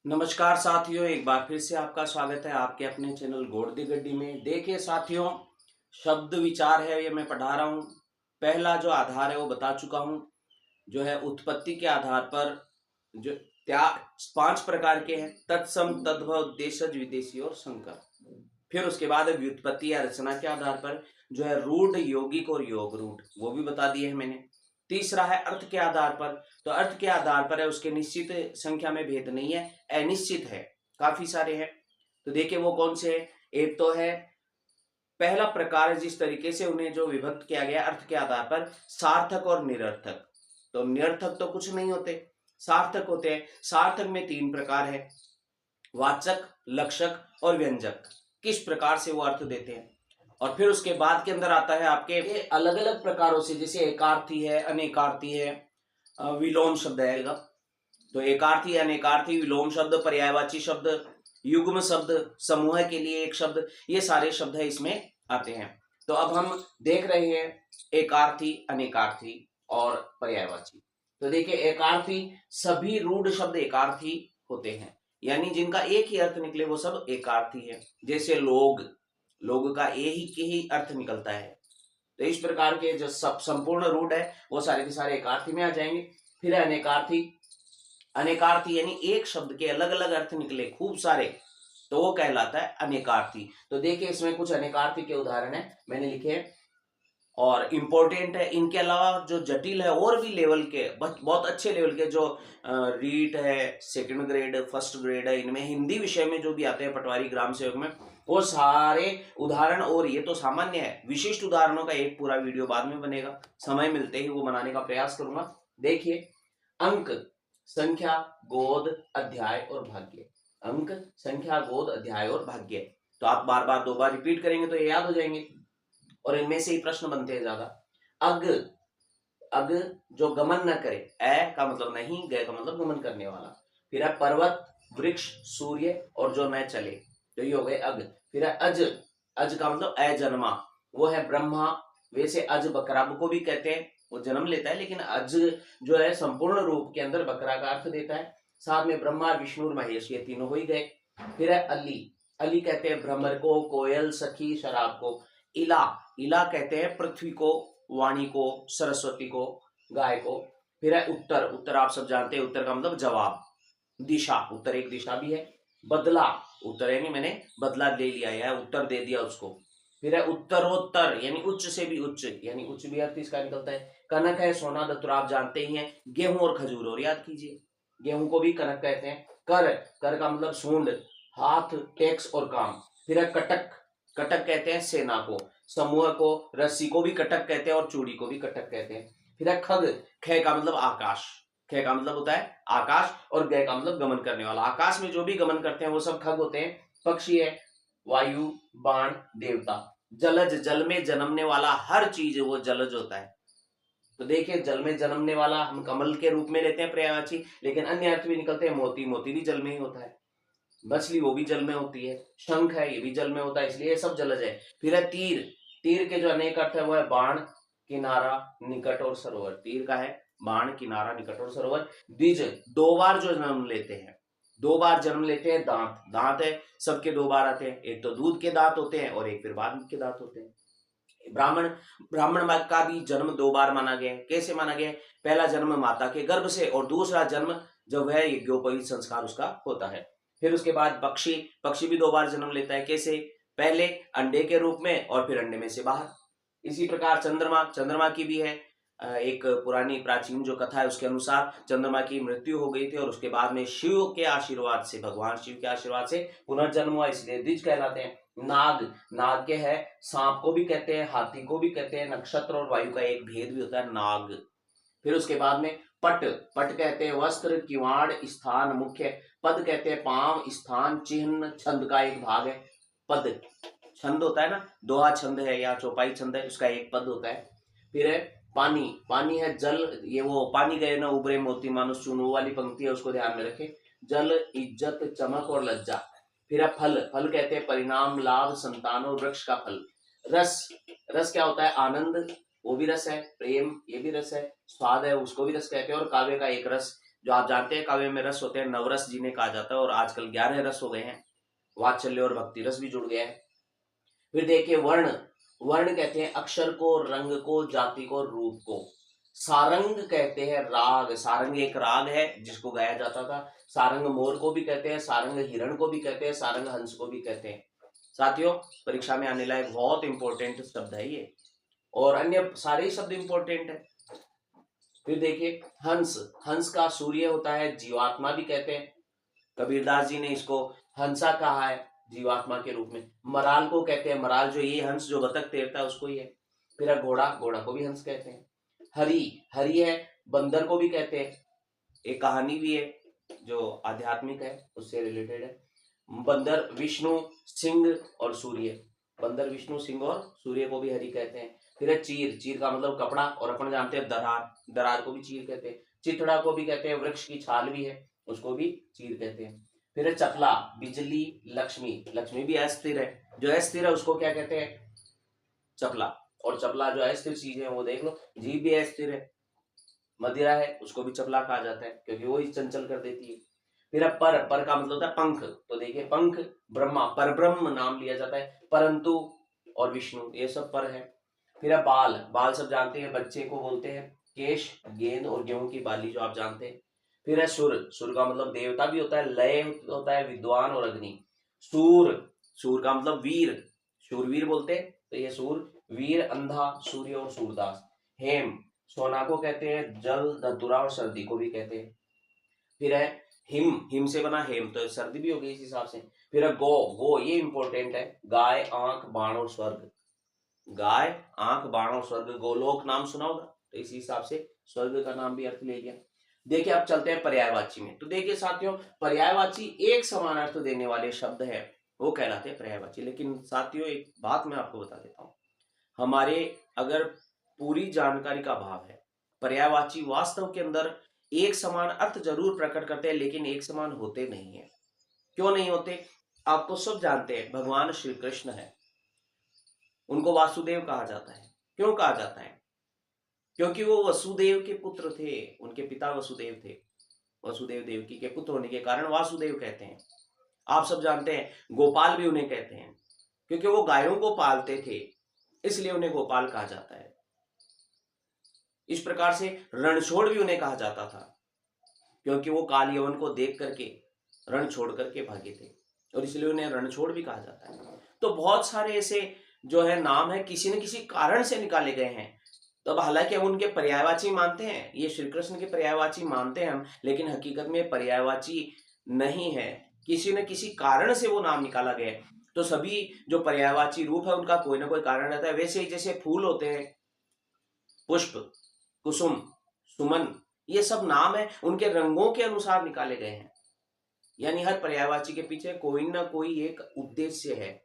नमस्कार साथियों, एक बार फिर से आपका स्वागत है आपके अपने चैनल गोड़ दी गड्डी में। देखिए साथियों, शब्द विचार है ये मैं पढ़ा रहा हूँ। पहला जो आधार है वो बता चुका हूँ, जो है उत्पत्ति के आधार पर जो त्या 5 प्रकार के हैं: तत्सम, तद्भव, देशज, विदेशी और संकर। फिर उसके बाद व्युत्पत्ति या रचना के आधार पर जो है रूढ़, यौगिक और योग रूढ़, वो भी बता दिए हैं मैंने। तीसरा है अर्थ के आधार पर, तो अर्थ के आधार पर है, उसके निश्चित संख्या में भेद नहीं है, अनिश्चित है, काफी सारे हैं। तो देखिए वो कौन से है। एक तो है पहला प्रकार है जिस तरीके से उन्हें जो विभक्त किया गया अर्थ के आधार पर, सार्थक और निरर्थक। तो निरर्थक तो कुछ नहीं होते, सार्थक होते हैं। सार्थक में 3 प्रकार है: वाचक, लक्षक और व्यंजक। किस प्रकार से वो अर्थ देते हैं। और फिर उसके बाद के अंदर आता है आपके अलग अलग प्रकारों से, जैसे एकार्थी है, अनेकार्थी है, विलोम शब्द है। तो एकार्थी, अनेकार्थी, विलोम शब्द, पर्यायवाची शब्द, युग्म शब्द, समूह के लिए एक शब्द, ये सारे शब्द है इसमें आते हैं। तो अब हम देख रहे हैं एकार्थी, अनेकार्थी और पर्यायवाची। तो देखिए एकार्थी, सभी रूढ़ शब्द एकार्थी होते हैं, यानी जिनका एक ही अर्थ निकले वो सब एकार्थी है। जैसे लोग, लोग का एक ही अर्थ निकलता है। तो इस प्रकार के जो सब संपूर्ण रूढ़ है वो सारे के सारे एकार्थी में आ जाएंगे। फिर है अनेकार्थी। अनेकार्थी यानी एक शब्द के अलग अलग अर्थ निकले खूब सारे, तो वो कहलाता है अनेकार्थी। तो देखिए इसमें कुछ अनेकार्थी के उदाहरण है मैंने लिखे हैं और इम्पोर्टेंट है। इनके अलावा जो जटिल है और भी लेवल के, बहुत अच्छे लेवल के, जो रीट है, सेकंड ग्रेड, फर्स्ट ग्रेड है, इनमें हिंदी विषय में जो भी आते हैं पटवारी ग्राम सेवक में, वो सारे उदाहरण, और ये तो सामान्य है, विशिष्ट उदाहरणों का एक पूरा वीडियो बाद में बनेगा, समय मिलते ही वो बनाने का प्रयास करूंगा। देखिए अंक, संख्या, गोद, अध्याय और भाग्य। अंक, संख्या, गोद, अध्याय और भाग्य। तो आप बार बार 2 बार रिपीट करेंगे तो ये याद हो जाएंगे और इनमें से ही प्रश्न बनते हैं ज्यादा। अग, अग जो गमन न करे, ए का मतलब नहीं, गए का मतलब गमन करने वाला। फिर है पर्वत, वृक्ष, सूर्य और जो न चले, तो ये हो गए अग। फिर है अज, अज का मतलब अजन्मा, वो है ब्रह्मा। वैसे अज बकरा को भी कहते हैं, वो जन्म लेता है, लेकिन अज जो है संपूर्ण रूप के अंदर बकरा का अर्थ देता है। साथ में ब्रह्मा, विष्णु और महेश, ये तीनों हो ही गए। फिर है अली, अली कहते हैं भ्रमर को, कोयल, सखी, शराब को। इला, इला कहते हैं पृथ्वी को, वाणी को, सरस्वती को, गाय को। फिर है उत्तर, उत्तर आप सब जानते हैं, उत्तर का मतलब जवाब। दिशा, उत्तर एक दिशा भी है। बदला, उत्तर यानी मैंने बदला ले लिया या उत्तर दे दिया उसको। फिर है उत्तरोत्तर, यानी उच्च से भी उच्च, यानी उच्च भी अर्थ इसका निकलता है। कनक है, सोना, दत्तुर आप जानते ही हैं। गेहूं और खजूर और याद कीजिए, गेहूं को भी कनक कहते हैं। कर, कर का मतलब सूंड, हाथ, टैक्स और काम। फिर है कटक, कटक कहते हैं सेना को। समूह को, रस्सी को भी कटक कहते हैं और चूड़ी को भी कटक कहते हैं। फिर है खग, ख का मतलब आकाश, ख का मतलब होता है आकाश और गय का मतलब गमन करने वाला। आकाश में जो भी गमन करते हैं वो सब खग होते हैं। पक्षी है, वायु, बाण, देवता। जलज, जल में जन्मने वाला हर चीज वो जलज होता है। तो देखिए जल में जन्मने वाला हम कमल के रूप में लेते हैं पर्यायवाची, लेकिन अन्य अर्थ भी निकलते हैं। मोती, मोती भी जल में ही होता है। मछली, वो भी जल में होती है। शंख है, ये भी जल में होता है, इसलिए ये सब जलज है। फिर है तीर, तीर के जो अनेक अर्थ है वो है बाण, किनारा, निकट और सरोवर। तीर का है बाण, किनारा, निकट और सरोवर। द्विज, 2 बार जो जन्म लेते हैं, 2 बार जन्म लेते हैं। दांत, दांत है सबके 2 बार आते हैं, एक तो दूध के दांत होते हैं और एक फिर बाद के दांत होते हैं। ब्राह्मण, ब्राह्मण का भी जन्म 2 बार माना गया है। कैसे माना गया है? पहला जन्म माता के गर्भ से और दूसरा जन्म जब वह यज्ञोपवीत संस्कार उसका होता है। फिर उसके बाद पक्षी, पक्षी भी 2 बार जन्म लेता है। कैसे? पहले अंडे के रूप में और फिर अंडे में से बाहर। इसी प्रकार चंद्रमा, चंद्रमा की भी है एक पुरानी प्राचीन जो कथा है उसके अनुसार चंद्रमा की मृत्यु हो गई थी और उसके बाद में शिव के आशीर्वाद से, भगवान शिव के आशीर्वाद से पुनर्जन्म हुआ, इसलिए द्विज कहलाते हैं। नाग, नाग के है, सांप को भी कहते हैं, हाथी को भी कहते हैं। नक्षत्र और वायु का एक भेद भी होता है नाग। फिर उसके बाद में पट, पट कहते हैं वस्त्र, किवाड़, स्थान, मुख्य। पद कहते हैं पांव, स्थान, चिन्ह, छंद का एक भाग है। पद छंद होता है ना, दोहा छंद है या चौपाई छंद है, उसका एक पद होता है। फिर है पानी, पानी है जल, ये वो पानी गए ना उबरे मोती मानुष चून, वो वाली पंक्ति है, उसको ध्यान में रखें। जल, इज्जत, चमक और लज्जा। फिर है फल, फल कहते हैं परिणाम, लाभ, संतान और वृक्ष का फल। रस, रस क्या होता है? आनंद, वो भी रस है। प्रेम, ये भी रस है। स्वाद है, उसको भी रस कहते हैं। और काव्य का एक रस, जो आप जानते हैं काव्य में रस होते हैं, नवरस जिन्हें कहा जाता है, और आजकल 11 रस हो गए हैं, वात्सल्य और भक्ति रस भी जुड़ गया है। फिर देखिए वर्ण, वर्ण कहते हैं अक्षर को, रंग को, जाति को, रूप को। सारंग कहते हैं राग, सारंग एक राग है जिसको गाया जाता था। सारंग मोर को भी कहते हैं, सारंग हिरण को भी कहते हैं, सारंग हंस को भी कहते हैं। साथियों, परीक्षा में आने लायक बहुत इंपॉर्टेंट शब्द है ये, और अन्य सारे ही शब्द इंपॉर्टेंट है। फिर देखिए हंस, हंस का सूर्य होता है, जीवात्मा भी कहते हैं। कबीरदास जी ने इसको हंसा कहा है जीवात्मा के रूप में। मराल को कहते हैं, मराल जो ये हंस जो बतख तैरता है उसको ही है। फिर घोड़ा, घोड़ा को भी हंस कहते हैं। हरि, हरि है बंदर को भी कहते हैं। एक कहानी भी है जो आध्यात्मिक है, उससे रिलेटेड है। बंदर, विष्णु, सिंह और सूर्य। बंदर, विष्णु, सिंह और सूर्य को भी हरि कहते हैं। फिर है चीर, चीर का मतलब कपड़ा, और अपन जानते हैं दरार, दरार को भी चीर कहते हैं। चिथड़ा को भी कहते हैं, वृक्ष की छाल भी है उसको भी चीर कहते हैं। फिर है चकला, बिजली, लक्ष्मी, लक्ष्मी भी अस्थिर है, जो अस्थिर है उसको क्या कहते हैं? चपला। और चपला जो अस्थिर चीज है वो देख लो, जीभ भी अस्थिर है। मदिरा है उसको भी चपला कहा जाता है क्योंकि वो ही चंचल कर देती है। फिर अब पर, पर का मतलब होता है पंख, तो देखिए पंख, ब्रह्मा, परब्रह्म नाम लिया जाता है, परंतु और विष्णु, ये सब पर है। फिर अब बाल, बाल सब जानते हैं, बच्चे को बोलते हैं। केश, गेंद और गेहूं की बाली जो आप जानते हैं। फिर है सुर, सुर का मतलब देवता भी होता है, लय होता है, विद्वान और अग्नि। सूर, सूर का मतलब वीर, शूरवीर बोलते हैं, तो ये सूर, वीर, अंधा, सूर्य और सूरदास। हेम, सोना को कहते हैं, जल, धतुरा और सर्दी को भी कहते हैं। फिर है हिम, हिम से बना हेम, तो सर्दी भी हो गई इस हिसाब से। फिर है गो, गो ये इंपॉर्टेंट है, गाय, आंख, बाण और स्वर्ग। गाय, आंख, बाण और स्वर्ग, गोलोक नाम सुना होगा, तो इसी हिसाब से स्वर्ग का नाम भी अर्थ ले लिया। देखिए अब चलते हैं पर्यायवाची में। तो देखिए साथियों, पर्यायवाची एक समान अर्थ देने वाले शब्द है वो कहलाते हैं पर्यायवाची। लेकिन साथियों एक बात मैं आपको बता देता हूं, हमारे अगर पूरी जानकारी का अभाव है, पर्यायवाची वास्तव के अंदर एक समान अर्थ जरूर प्रकट करते हैं लेकिन एक समान होते नहीं है। क्यों नहीं होते? आप तो सब जानते हैं, भगवान श्री कृष्ण है, उनको वासुदेव कहा जाता है। क्यों कहा जाता है? क्योंकि वो वसुदेव के पुत्र थे, उनके पिता वसुदेव थे। वसुदेव देवकी के पुत्र होने के कारण वासुदेव कहते हैं। आप सब जानते हैं गोपाल भी उन्हें कहते हैं क्योंकि वो गायों को पालते थे, इसलिए उन्हें गोपाल कहा जाता है। इस प्रकार से रणछोड़ भी उन्हें कहा जाता था क्योंकि वो काल यवन को देख करके रण छोड़ करके भागे थे, और इसलिए उन्हें रणछोड़ भी कहा जाता है। तो बहुत सारे ऐसे जो है नाम है किसी न किसी कारण से निकाले गए हैं। तो अब हालांकि हम उनके पर्यायवाची मानते हैं, ये श्री कृष्ण के पर्यायवाची मानते हैं हम, लेकिन हकीकत में पर्यायवाची नहीं है, किसी न किसी कारण से वो नाम निकाला गया है। तो सभी जो पर्यायवाची रूप है उनका कोई ना कोई कारण रहता है। वैसे ही जैसे फूल होते हैं, पुष्प, कुसुम, सुमन, ये सब नाम है उनके रंगों के अनुसार निकाले गए हैं। यानी हर पर्यायवाची के पीछे कोई ना कोई एक उद्देश्य है,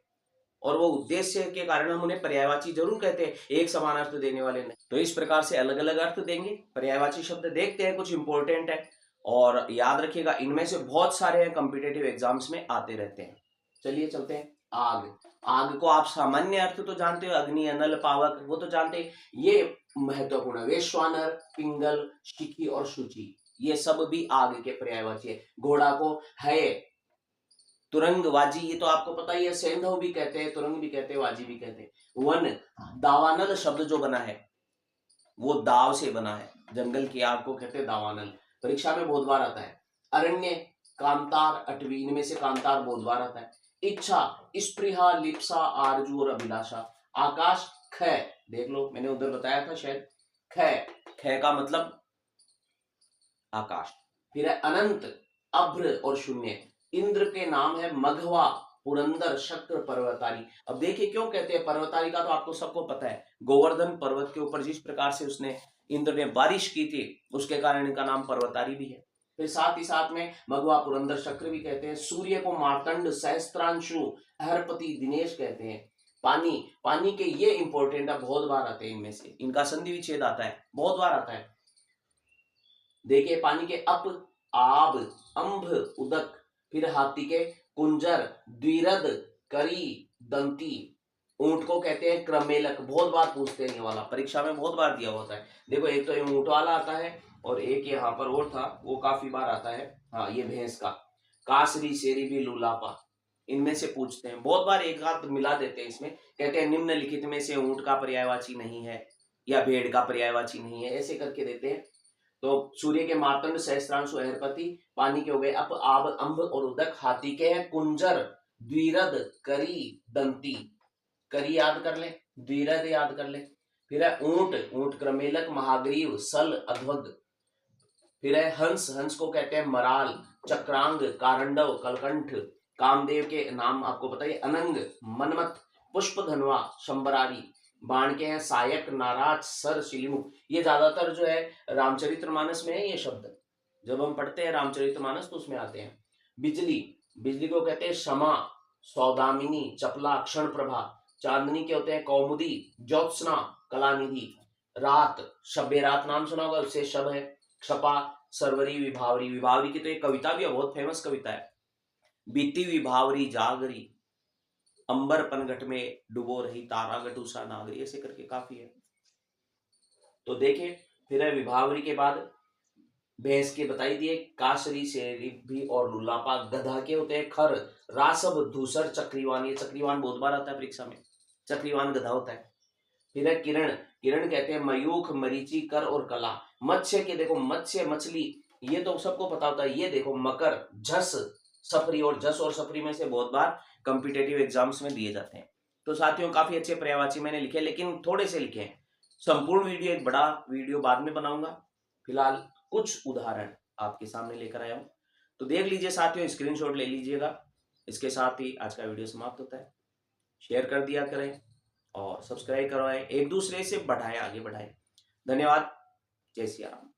और वो उद्देश्य के कारण हम उन्हें पर्यायवाची जरूर कहते हैं, एक समान अर्थ देने वाले नहीं। तो इस प्रकार से अलग अलग अर्थ देंगे। पर्यायवाची शब्द देखते हैं, कुछ इंपॉर्टेंट है और याद रखिएगा, इनमें से बहुत सारे हैं, कॉम्पिटेटिव एग्जाम्स में आते रहते हैं। चलिए चलते हैं। आग, आग को आप सामान्य अर्थ तो जानते हो, अग्नि, अनल, पावक, वो तो जानते हैं। ये महत्वपूर्ण है, वैश्वानर, पिंगल, शिखी और शुचि, ये सब भी आग के पर्यायवाची है। घोड़ा को है, तुरंग, वाजी, ये तो आपको पता ही है, सेंधव भी कहते हैं, तुरंग भी कहते हैं, वाजी भी कहते हैं। वन, दावानल शब्द जो बना है वो दाव से बना है, जंगल की आग को कहते हैं दावानल, परीक्षा में बहुत बार आता है। अरण्य, कांतार, अटवी, इनमें से कांतार बहुत बार आता है। इच्छा, स्पृहा, लिप्सा, आरजू और अभिलाषा। आकाश, ख, देख लो मैंने उधर बताया था शायद, ख, ख का मतलब आकाश। फिर है अनंत, अभ्र और शून्य। इंद्र के नाम है मघवा, पुरंदर, शक्र, पर्वतारी। अब देखिए क्यों कहते हैं पर्वतारी का, तो आपको सबको पता है, गोवर्धन पर्वत के ऊपर जिस प्रकार से उसने इंद्र ने बारिश की थी उसके कारण इनका नाम पर्वतारी भी है। फिर साथ ही साथ में मघवा, पुरंदर, शक्र भी कहते हैं। सूर्य को मार्तंड, सहस्त्रांशु, अहरपति, दिनेश कहते हैं। पानी, पानी के ये इंपॉर्टेंट है, बहुत बार आते हैं, इनमें से इनका संधि विच्छेद आता है, बहुत बार आता है। देखिए पानी के अप, आब, अंभ, उदक। फिर हाथी के कुंजर, द्विरद, करी, दंती। ऊंट को कहते हैं क्रमेलक, बहुत बार पूछते हैं ये वाला, परीक्षा में बहुत बार दिया होता है। देखो एक तो ये ऊंट वाला आता है, और एक यहाँ पर और था, वो काफी बार आता है, हाँ ये भैंस का, कासरी शेरी भी लूलापा, इनमें से पूछते हैं बहुत बार, एक हाथ मिला देते हैं इसमें, कहते हैं निम्नलिखित में से ऊंट का पर्यायवाची नहीं है या भेड़ का पर्यायवाची नहीं है, ऐसे करके देते हैं। तो सूर्य के मार्तंड, सहस्त्रांशु, अहरपति, पानी के हो गए अप, आब, अंब और उदक, हाथी के हैं कुंजर, द्विरद, करी, दंती, करी याद कर ले, द्विरद याद कर ले, फिर है ऊंट, ऊंट क्रमेलक, महाग्रीव, सल, अध्वग, फिर है हंस, हंस को कहते हैं मराल, चक्रांग, कारंडव, कलकंठ, कामदेव के नाम आपको पता है, अनंग, मनमत, पुष्प धनवा, शंबरारी, बाण के हैं सायक, नाराज, सर, शिलिमुख। ये ज्यादातर जो है रामचरितमानस में है ये शब्द, जब हम पढ़ते हैं रामचरितमानस तो उसमें आते हैं। बिजली, बिजली को कहते हैं क्षमा, सौदामिनी, चपला, क्षण प्रभा, चांदनी के होते हैं कौमुदी, ज्योत्सना, कलानिधि, रात, शब्बे रात नाम सुना होगा, उससे शब है, क्षपा, सरवरी, विभावरी, विभावरी की तो एक कविता भी है, बहुत फेमस कविता है, बीती विभावरी जागरी, अंबर पनघट में डुबो रही तारा गटूसा नागरी, ऐसे करके काफी है। तो देखें, फिर है विभावरी के बाद भैंस के बताई दिए, कासरी, शेरी भी और लुलापा, गधा के होते हैं खर, रासब, धूसर, चक्रीवान, ये चक्रीवान बहुत बार आता है परीक्षा में, चक्रीवान गधा होता है। फिर है किरण, किरण कहते हैं मयूख, मरीचि, कर और कला। मत्स्य के देखो, मत्स्य मछली, ये तो सबको पता होता है, ये देखो मकर, झस, सफरी, और झस और सफरी में से बहुत बार कॉम्पिटेटिव एग्जाम्स में दिए जाते हैं। तो साथियों काफी अच्छे पर्यायवाची मैंने लिखे, लेकिन थोड़े से लिखे हैं, संपूर्ण वीडियो, एक बड़ा वीडियो बाद में बनाऊंगा, फिलहाल कुछ उदाहरण आपके सामने लेकर आया हूं, तो देख लीजिए साथियों, स्क्रीनशॉट ले लीजिएगा। इसके साथ ही आज का वीडियो समाप्त होता है, शेयर कर दिया करें और सब्सक्राइब करवाएं, एक दूसरे से बढ़ाएं, आगे बढ़ाएं। धन्यवाद, जय सिया राम।